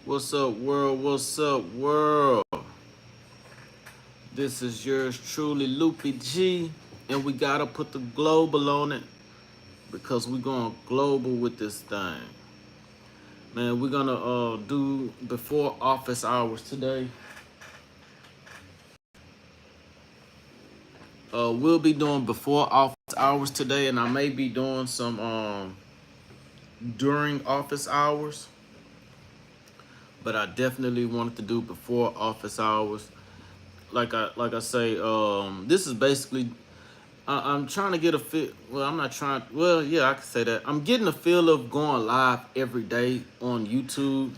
What's up, world? What's up, world? This is yours truly, Loopy G, and we gotta put the global on it because we're going global with this thing. Man, we're gonna do before office hours today. We'll be doing before office hours today, and I may be doing some during office hours, but I definitely wanted to do before office hours. Like I say, this is basically I'm trying to get a feel. Well, I'm not trying. Well, yeah, I can say that. I'm getting a feel of going live every day on YouTube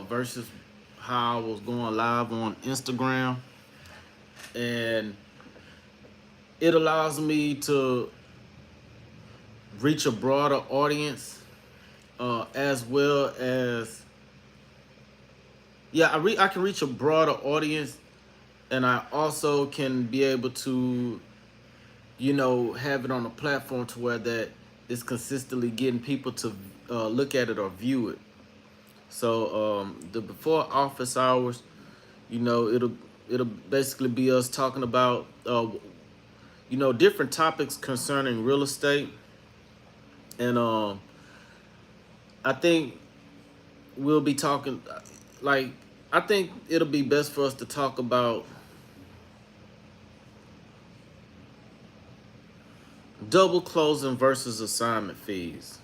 versus how I was going live on Instagram. And it allows me to reach a broader audience as well as, yeah, I can reach a broader audience. And I also can be able to have it on a platform to where that is consistently getting people to look at it or view it. So the before office hours, it'll basically be us talking about different topics concerning real estate, and I think we'll be talking like I think it'll be best for us to talk about double closing versus assignment fees.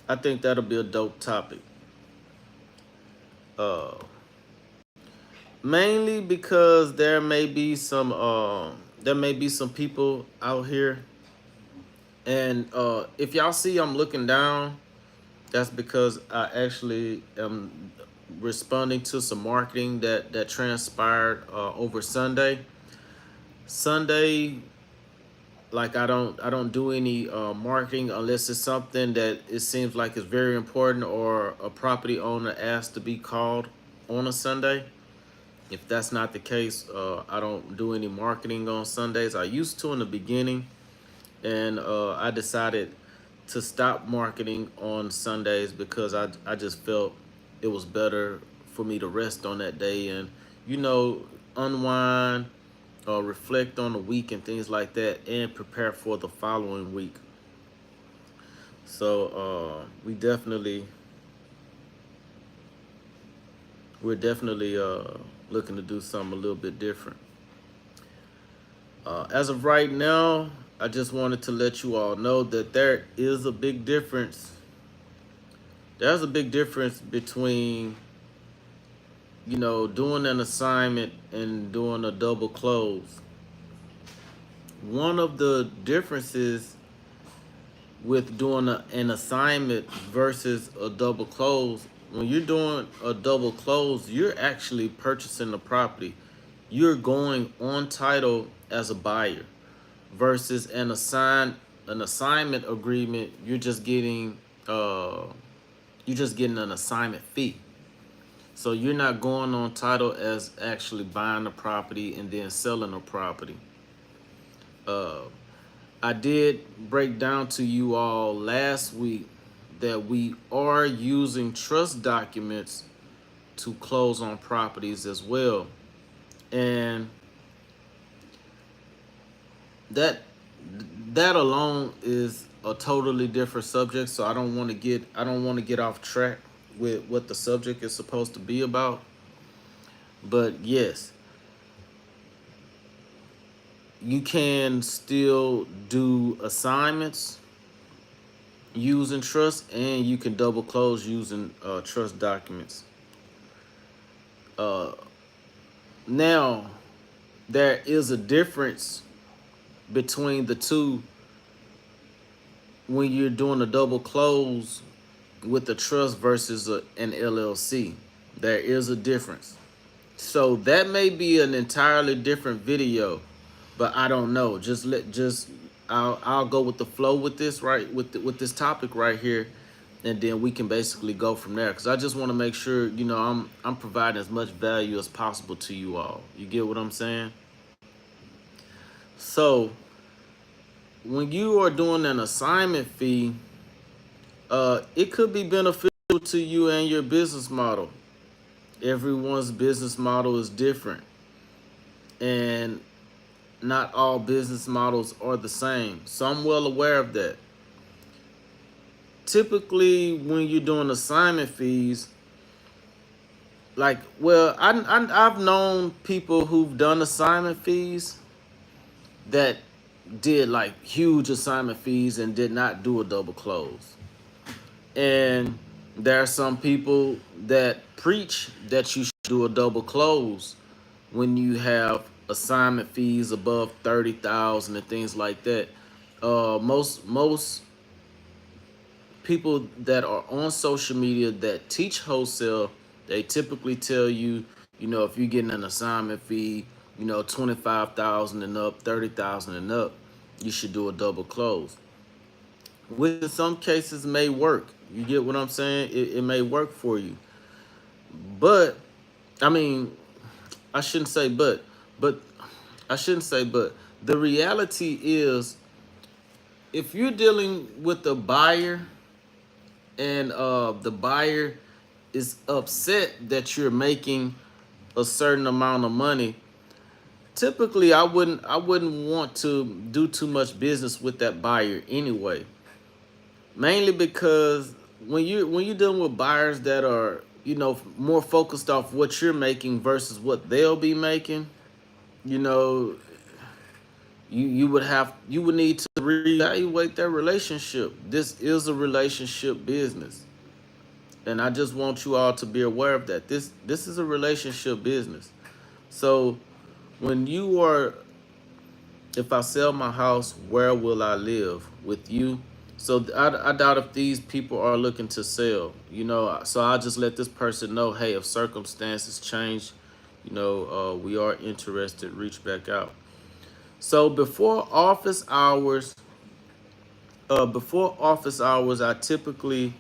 I think that'll be a dope topic. Uh, Mainly because there may be some people out here, and if y'all see I'm looking down, that's because I actually am responding to some marketing that transpired over Sunday. Sunday, like I don't do any marketing unless it's something that it seems like is very important or a property owner asked to be called on a Sunday. If that's not the case, I don't do any marketing on Sundays. I used to in the beginning, and I decided to stop marketing on Sundays because I just felt it was better for me to rest on that day and, you know, unwind, reflect on the week and things like that, and prepare for the following week. So we're definitely looking to do something a little bit different. As of right now, I just wanted to let you all know that there is a big difference. There's a big difference between, doing an assignment and doing a double close. One of the differences with doing an assignment versus a double close, when you're doing a double close, you're actually purchasing the property. You're going on title as a buyer versus an assignment agreement. You're just getting an assignment fee. So you're not going on title as actually buying the property and then selling the property. Uh, I did break down to you all last week that we are using trust documents to close on properties as well. And that that alone is a totally different subject, so I don't want to get off track with what the subject is supposed to be about. But yes, you can still do assignments using trust, and you can double close using trust documents. Uh, Now, there is a difference between the two when you're doing a double close with a trust versus an LLC. There is a difference. So that may be an entirely different video, but I don't know. I'll go with the flow with this with this topic right here, and then we can basically go from there. Because I just want to make sure I'm providing as much value as possible to you all. You get what I'm saying? So when you are doing an assignment fee, it could be beneficial to you and your business model. Everyone's business model is different, and not all business models are the same. So I'm well aware of that. Typically, when you're doing assignment fees, like, well, I've known people who've done assignment fees that did like huge assignment fees and did not do a double close. And there are some people that preach that you should do a double close when you have assignment fees above 30,000 and things like that. Most people that are on social media that teach wholesale, they typically tell you, if you're getting an assignment fee, 25,000 and up, 30,000 and up, you should do a double close, which in some cases may work. You get what I'm saying? It may work for you. But, I mean, I shouldn't say but I shouldn't say but. The reality is, if you're dealing with a buyer and the buyer is upset that you're making a certain amount of money, typically I wouldn't want to do too much business with that buyer anyway. Mainly because when you're dealing with buyers that are, more focused off what you're making versus what they'll be making, you know, you would need to reevaluate that relationship. This is a relationship business. And I just want you all to be aware of that. This is a relationship business. So when you are, if I sell my house, where will I live with you? So I doubt if these people are looking to sell, So I just let this person know, hey, if circumstances change, we are interested. Reach back out. So before office hours, I typically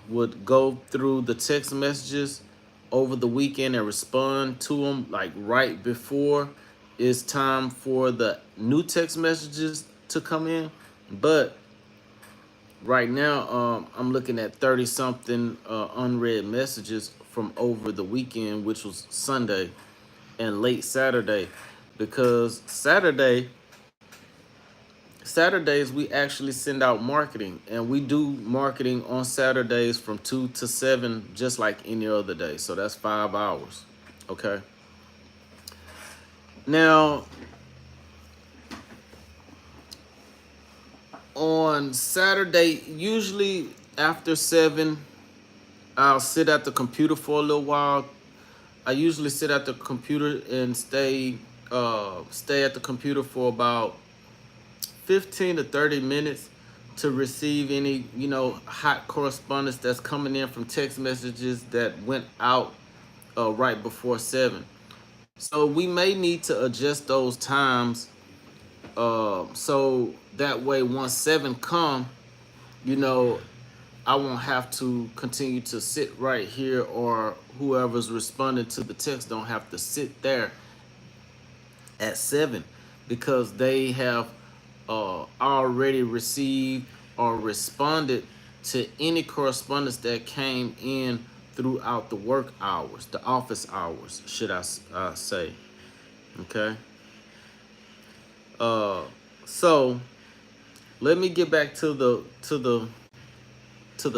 would go through the text messages over the weekend and respond to them like right before it's time for the new text messages to come in. But right now, I'm looking at 30 something unread messages from over the weekend, which was Sunday and late Saturday, because Saturdays we actually send out marketing, and we do marketing on Saturdays from 2 to 7 just like any other day. So that's 5 hours. Okay. Now, on Saturday, usually after 7, I'll sit at the computer for a little while. I usually sit at the computer and stay at the computer for about 15 to 30 minutes to receive any, hot correspondence that's coming in from text messages that went out right before 7. So we may need to adjust those times, so that way once 7 come, you know, I won't have to continue to sit right here, or whoever's responding to the text don't have to sit there at 7, because they have already received or responded to any correspondence that came in throughout the work hours, the office hours, should I say. Okay. Uh, so let me get back to the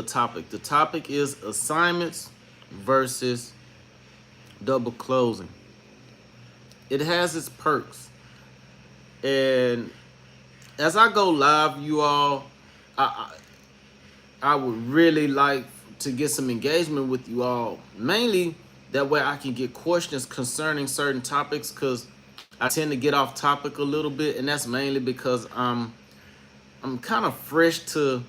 topic. The topic is assignments versus double closing. It has its perks, and as I go live, you all, I would really like to get some engagement with you all. Mainly that way I can get questions concerning certain topics, because I tend to get off topic a little bit, and that's mainly because I'm kind of fresh to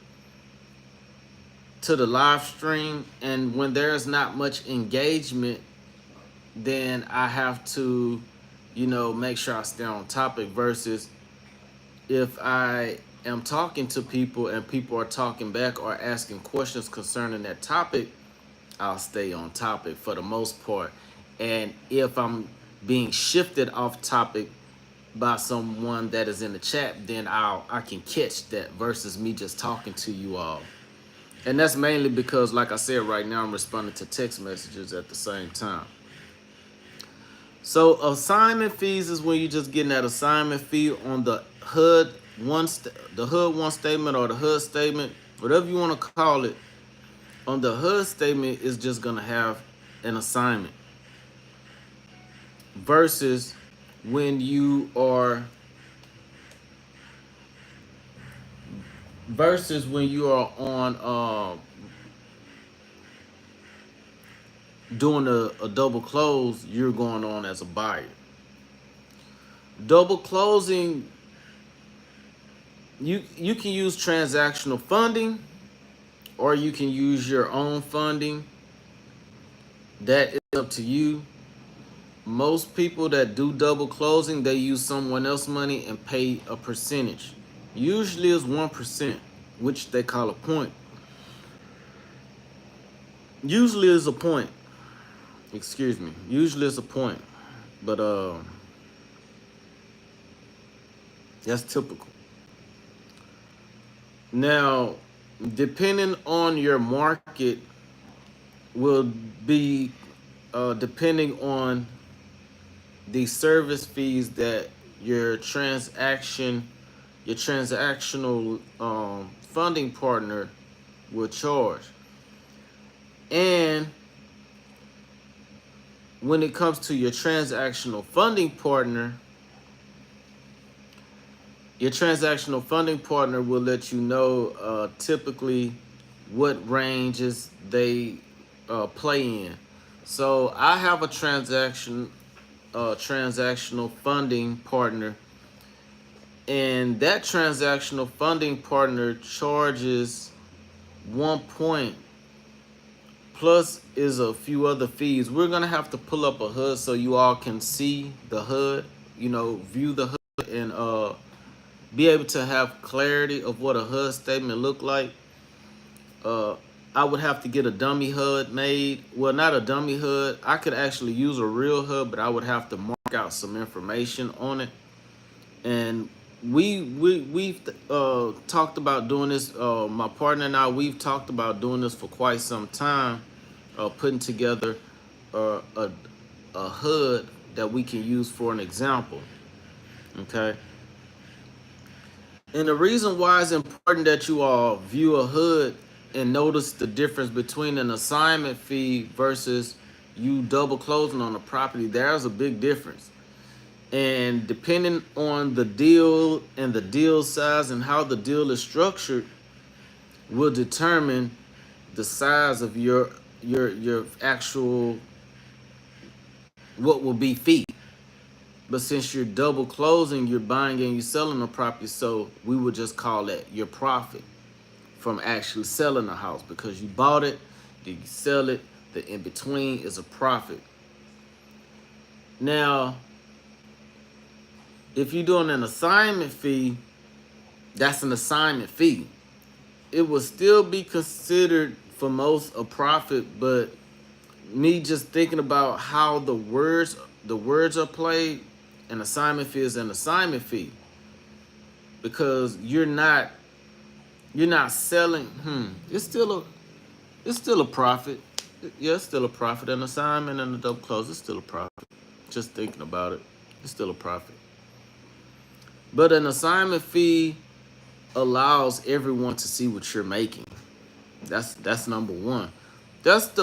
the live stream, and when there's not much engagement, then I have to, make sure I stay on topic, versus if I am talking to people and people are talking back or asking questions concerning that topic, I'll stay on topic for the most part. And if I'm being shifted off topic by someone that is in the chat, then I can catch that, versus me just talking to you all. And that's mainly because, like I said, right now I'm responding to text messages at the same time. So assignment fees is when you're just getting that assignment fee on the the HUD one statement or the HUD statement, whatever you want to call it. On the HUD statement is just gonna have an assignment versus when you are on doing a double close, you're going on as a buyer. Double closing, you can use transactional funding or you can use your own funding. That is up to you. Most people that do double closing, they use someone else's money and pay a percentage. Usually it's 1%, which they call a point. Usually is a point. Excuse me. Usually it's a point. But that's typical. Now, depending on your market will be depending on the service fees that your transactional funding partner will charge. And when it comes to your transactional funding partner, your transactional funding partner will let you know typically what ranges they play in. So I have a transactional funding partner, and that transactional funding partner charges 1 point plus is a few other fees. We're gonna have to pull up a HUD so you all can see the HUD, view the HUD and be able to have clarity of what a HUD statement look like. I would have to get a dummy HUD made. Well, not a dummy HUD. I could actually use a real HUD, but I would have to mark out some information on it. And we've talked about doing this. My partner and I, we've talked about doing this for quite some time, putting together a HUD that we can use for an example. Okay. And the reason why it's important that you all view a HUD and notice the difference between an assignment fee versus you double closing on a property, there's a big difference. And depending on the deal and the deal size and how the deal is structured will determine the size of your actual what will be fee. But since you're double closing, you're buying and you're selling a property, so we would just call that your profit from actually selling the house, because you bought it, then you sell it, the in between is a profit. Now, if you're doing an assignment fee, that's an assignment fee. It will still be considered for most a profit, but me just thinking about how the words are played, an assignment fee is an assignment fee, because you're not selling. It's still a profit. Yeah, it's still a profit. An assignment and a double close, it's still a profit. Just thinking about it, it's still a profit. But an assignment fee allows everyone to see what you're making. That's number one. That's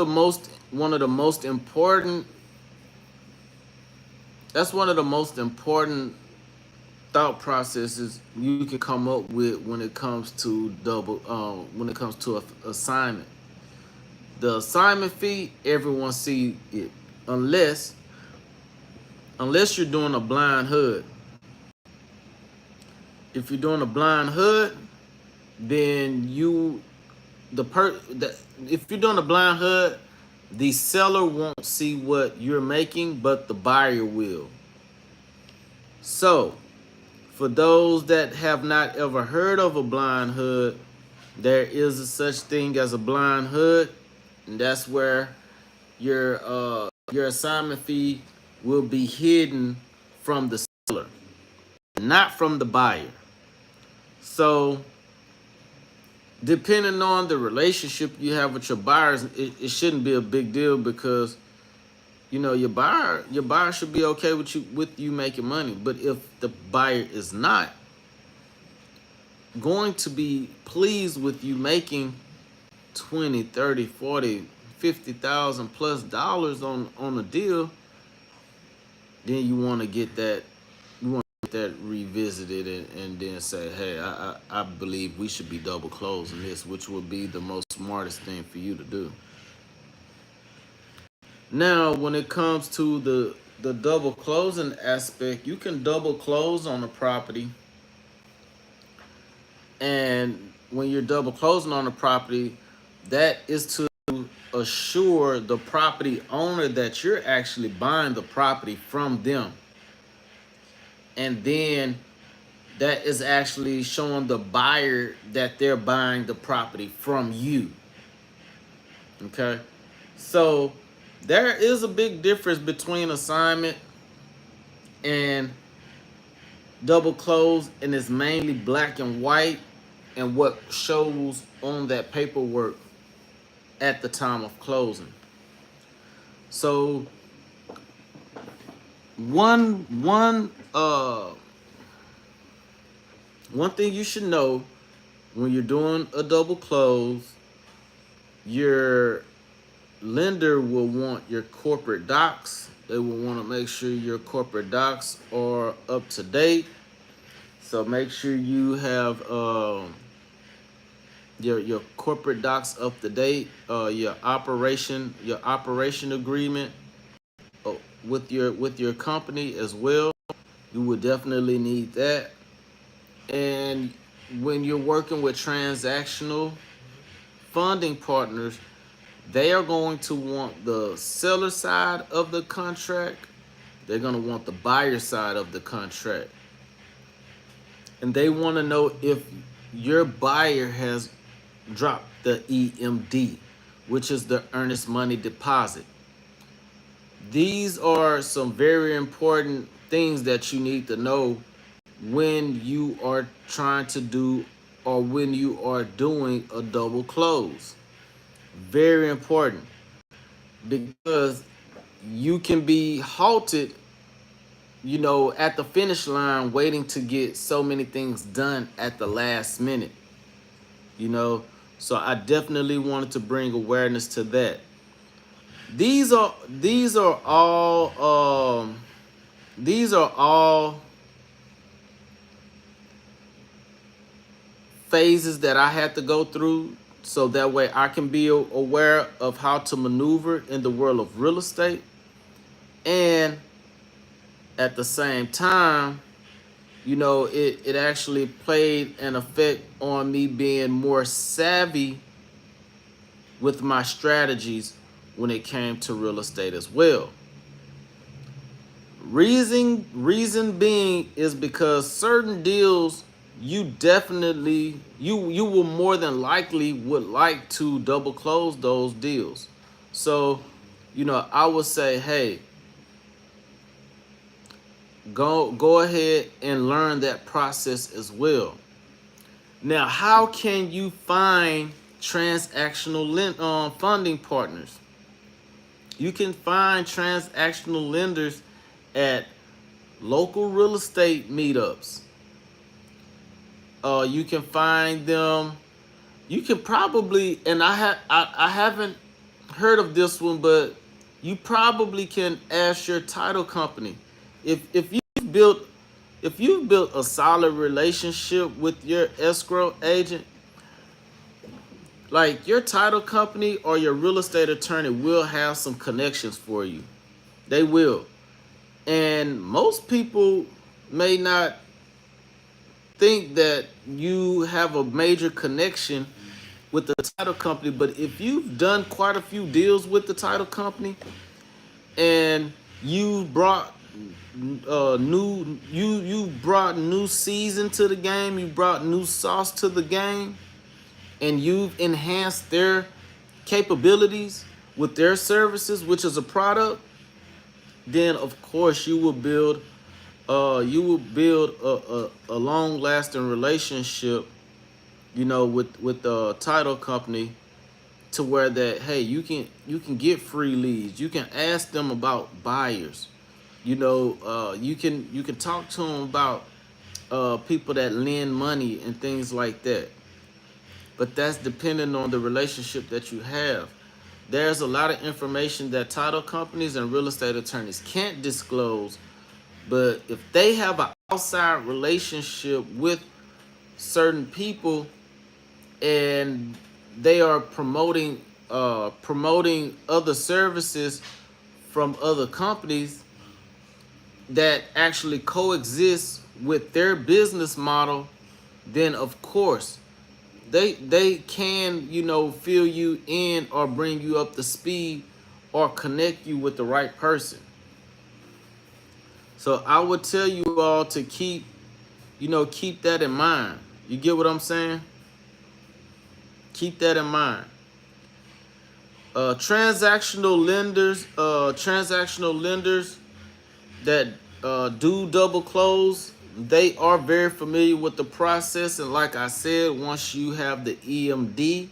one of the most important. That's one of the most important thought processes you can come up with when it comes to assignment. The assignment fee, everyone see it, unless you're doing a blind HUD. If you're doing a blind HUD, then if you're doing a blind HUD, the seller won't see what you're making, but the buyer will. So, for those that have not ever heard of a blind HUD, there is a such thing as a blind HUD, and that's where your assignment fee will be hidden from the seller, not from the buyer. So depending on the relationship you have with your buyers, it shouldn't be a big deal because you know your buyer should be okay with you making money. But if the buyer is not going to be pleased with you making 20, 30, 40, 50,000 plus dollars on a deal, then you want to get that revisited and then say, hey, I believe we should be double closing this, which would be the most smartest thing for you to do. Now, when it comes to the double closing aspect, you can double close on a property, and when you're double closing on a property, that is to assure the property owner that you're actually buying the property from them. And then that is actually showing the buyer that they're buying the property from you. Okay? So there is a big difference between assignment and double close, and it's mainly black and white and what shows on that paperwork at the time of closing. So one thing you should know when you're doing a double close, your lender will want your corporate docs. They will want to make sure your corporate docs are up to date. So make sure you have your corporate docs up to date. Your operation agreement with your company as well. You would definitely need that. And when you're working with transactional funding partners, they are going to want the seller side of the contract. They're going to want the buyer side of the contract. And they want to know if your buyer has dropped the EMD, which is the earnest money deposit. These are some very important things that you need to know when you are trying to do or when you are doing a double close. Very important, because you can be halted, you know, at the finish line waiting to get so many things done at the last minute, you know. So I definitely wanted to bring awareness to that. These are all phases that I had to go through so that way I can be aware of how to maneuver in the world of real estate. And at the same time, you know, it actually played an effect on me being more savvy with my strategies when it came to real estate as well. Reason being is because certain deals you definitely you will more than likely would like to double close those deals. So, you know, I would say, hey, go ahead and learn that process as well. Now, how can you find transactional funding partners? You can find transactional lenders at local real estate meetups. You can find them. You can probably, and I haven't heard of this one, but you probably can ask your title company if you've built a solid relationship with your escrow agent. Like, your title company or your real estate attorney will have some connections for you. They will. And most people may not think that you have a major connection with the title company, but if you've done quite a few deals with the title company and you brought you brought new season to the game, you brought new sauce to the game, and you've enhanced their capabilities with their services, which is a product, then of course you will build a long-lasting relationship you know, with the title company, to where that, hey, you can get free leads. You can ask them about buyers. You know, you can talk to them about people that lend money and things like that. But that's depending on the relationship that you have. There's a lot of information that title companies and real estate attorneys can't disclose, but if they have an outside relationship with certain people, and they are promoting other services from other companies that actually coexist with their business model, then of course they can, you know, fill you in or bring you up to speed or connect you with the right person. So I would tell you all to keep that in mind. You get what I'm saying? Keep that in mind. Transactional lenders that do double close, they are very familiar with the process. And like I said, once you have the EMD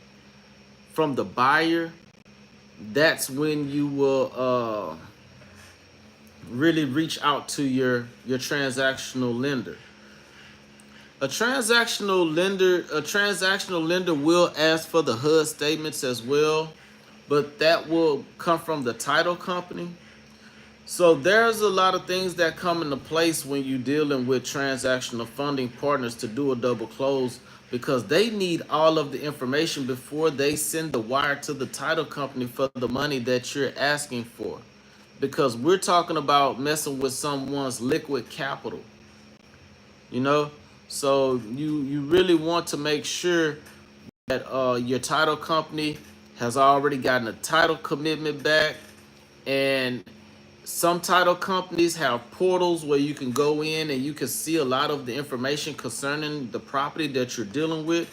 from the buyer, that's when you will really reach out to your transactional lender. A transactional lender will ask for the HUD statements as well, but that will come from the title company. So there's a lot of things that come into place when you're dealing with transactional funding partners to do a double close, because they need all of the information before they send the wire to the title company for the money that you're asking for. Because we're talking about messing with someone's liquid capital, you know? So you really want to make sure that your title company has already gotten a title commitment back. And some title companies have portals where you can go in and you can see a lot of the information concerning the property that you're dealing with.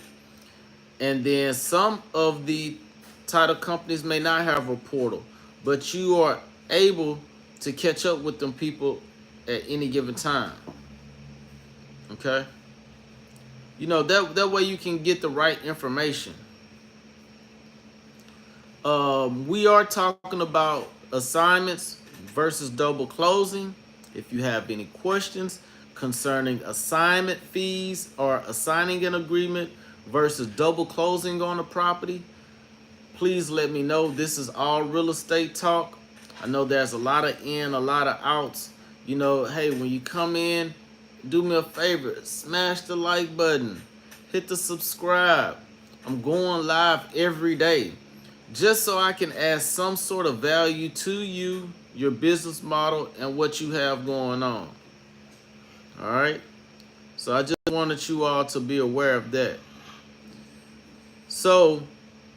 And then some of the title companies may not have a portal, but you are able to catch up with them people at any given time. Okay? You know, that way you can get the right information. We are talking about assignments versus double closing. If you have any questions concerning assignment fees or assigning an agreement versus double closing on a property, please let me know. This is all real estate talk. I know there's a lot of in, a lot of outs. You know, hey, when you come in, do me a favor, smash the like button, hit the subscribe. I'm going live every day just so I can add some sort of value to you, your business model, and what you have going on. All right. So I just wanted you all to be aware of that. So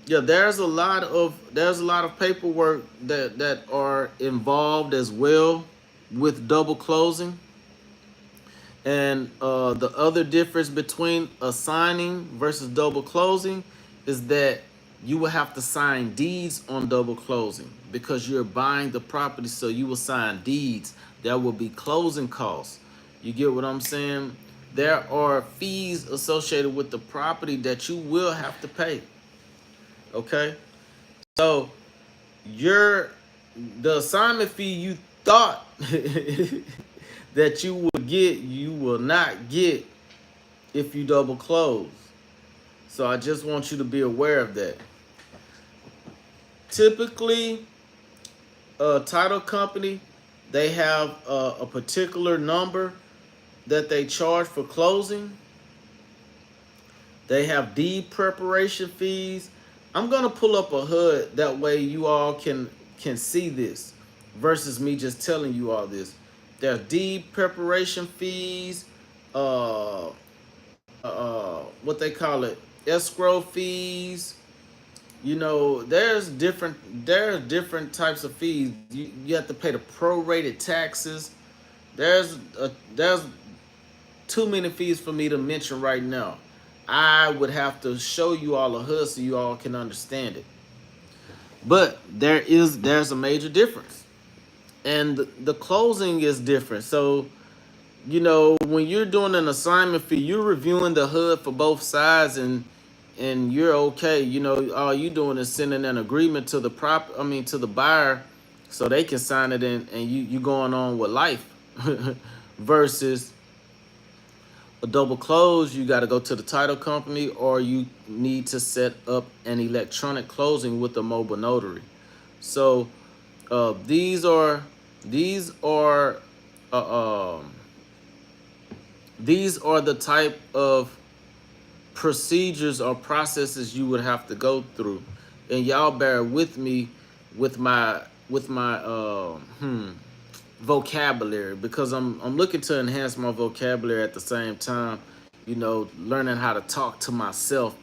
yeah, there's a lot of paperwork that are involved as well with double closing. And the other difference between assigning versus double closing is that you will have to sign deeds on double closing because you're buying the property. So you will sign deeds. There will be closing costs. You get what I'm saying? There are fees associated with the property that you will have to pay. Okay? So your the assignment fee you thought that you would get, you will not get if you double close. So I just want you to be aware of that. Typically, a title company, they have a particular number that they charge for closing. They have deed preparation fees. I'm gonna pull up a HUD that way you all can see this versus me just telling you all this. There's deed preparation fees, what they call it, escrow fees. You know, there's different types of fees. You have to pay the prorated taxes. There's too many fees for me to mention right now. I would have to show you all a HUD so you all can understand it. But there's a major difference, and the closing is different. So you know, when you're doing an assignment fee, you're reviewing the HUD for both sides, and and you're okay. You know, all you doing is sending an agreement to the to the buyer, so they can sign it in, and you going on with life. Versus a double close, you got to go to the title company, or you need to set up an electronic closing with a mobile notary. So these are these are uh, um, these are the type of procedures or processes you would have to go through, and y'all bear with me with my vocabulary, because I'm looking to enhance my vocabulary at the same time, you know, learning how to talk to myself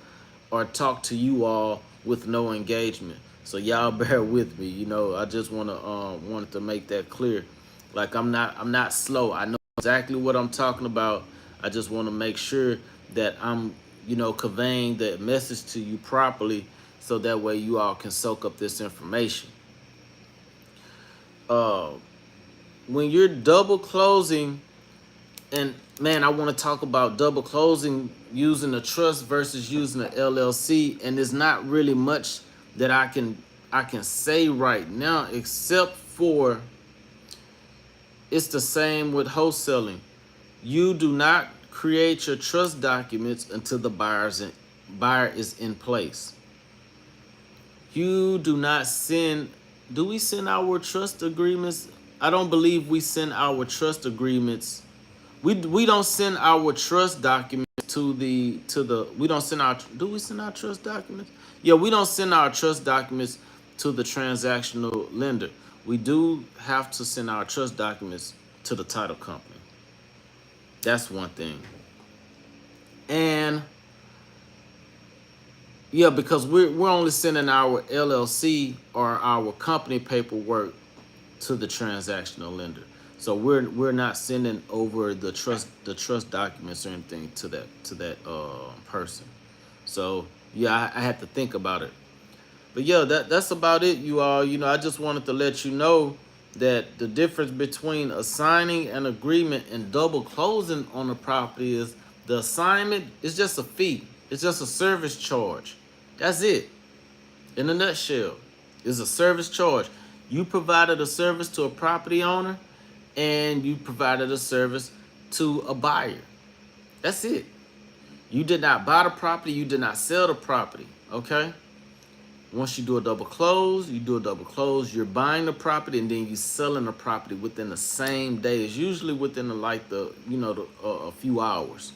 or talk to you all with no engagement. So y'all bear with me. You know, I just wanted to make that clear. Like I'm not slow. I know exactly what I'm talking about. I just want to make sure that I'm, you know, conveying the message to you properly, so that way you all can soak up this information. Uh, when you're double closing, and man, I want to talk about double closing using a trust versus using an LLC, and there's not really much that I can say right now, except for it's the same with wholesaling. You do not create your trust documents until the buyer is in place. You do not send. Do we send our trust agreements? I don't believe we send our trust agreements. We don't send our trust documents to the we don't send our do we send our trust documents? Yeah, we don't send our trust documents to the transactional lender. We do have to send our trust documents to the title company. That's one thing. And yeah, because we're only sending our LLC or our company paperwork to the transactional lender. So we're not sending over the trust documents or anything to that person. So yeah, I had to think about it. But yeah, that's about it, you all. You know, I just wanted to let you know that the difference between assigning an agreement and double closing on a property is the assignment is just a fee. It's just a service charge. That's it. In a nutshell, it's a service charge. You provided a service to a property owner, and you provided a service to a buyer. That's it. You did not buy the property, you did not sell the property. Okay? Once you do a double close, you're buying the property, and then you selling the property within the same day. It's usually within a few hours,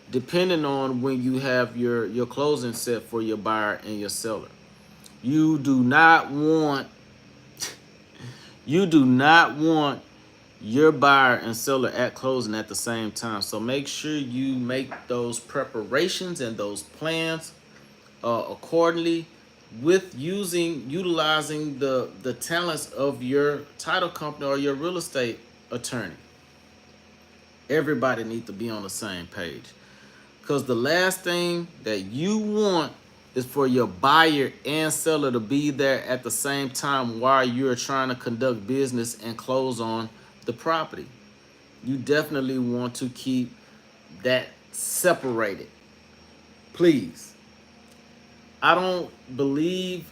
depending on when you have your closing set for your buyer and your seller. You do not want you do not want your buyer and seller at closing at the same time. So make sure you make those preparations and those plans accordingly, with utilizing the talents of your title company or your real estate attorney. Everybody needs to be on the same page, because the last thing that you want is for your buyer and seller to be there at the same time while you're trying to conduct business and close on the property. You definitely want to keep that separated. Please. I don't believe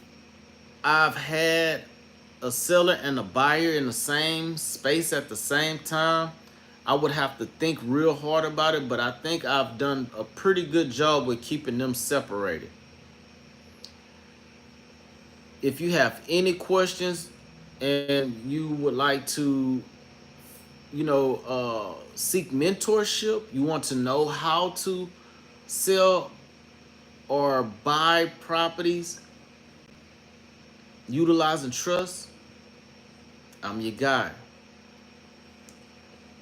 I've had a seller and a buyer in the same space at the same time. I would have to think real hard about it, but I think I've done a pretty good job with keeping them separated. If you have any questions and you would like to, seek mentorship, you want to know how to sell or buy properties utilizing trust, I'm your guy.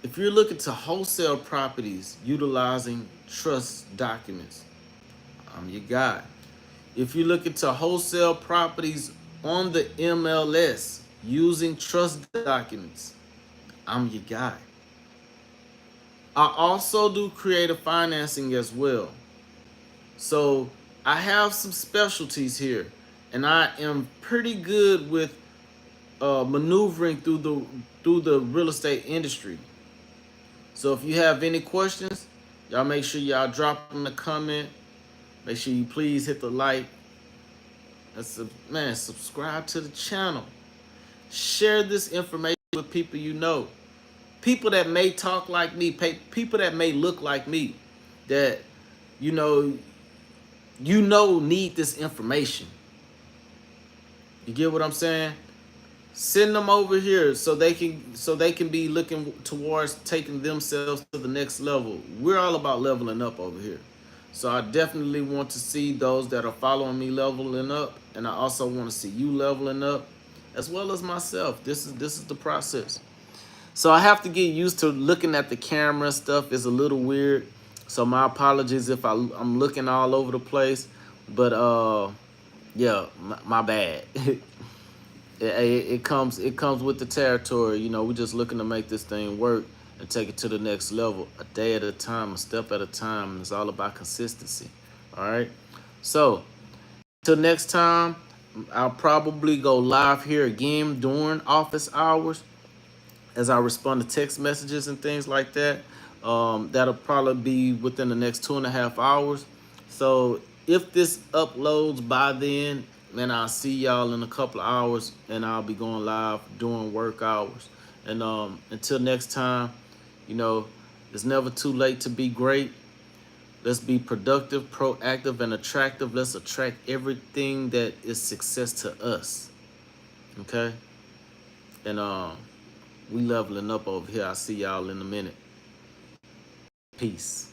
If you're looking to wholesale properties utilizing trust documents, I'm your guy. If you're looking to wholesale properties on the MLS using trust documents, I'm your guy. I also do creative financing as well. So I have some specialties here, and I am pretty good with maneuvering through the real estate industry. So if you have any questions, y'all make sure y'all drop in the comment Make sure you please hit the like. Man, subscribe to the channel. Share this information with people you know. People that may talk like me, people that may look like me, that you know, need this information. You get what I'm saying? Send them over here so they can be looking towards taking themselves to the next level. We're all about leveling up over here. So I definitely want to see those that are following me leveling up, and I also want to see you leveling up, as well as myself. This is the process. So I have to get used to looking at the camera. Stuff is a little weird. So my apologies if I'm looking all over the place. But yeah, my bad. it comes with the territory. You know, we're just looking to make this thing work and take it to the next level, a day at a time, a step at a time. And it's all about consistency. All right. So till next time, I'll probably go live here again during office hours as I respond to text messages and things like that. That'll probably be within the next 2.5 hours. So if this uploads by then, man, I'll see y'all in a couple of hours, and I'll be going live during work hours. And until next time, you know, it's never too late to be great. Let's be productive, proactive, and attractive. Let's attract everything that is success to us. Okay? And we leveling up over here. I'll see y'all in a minute. Peace.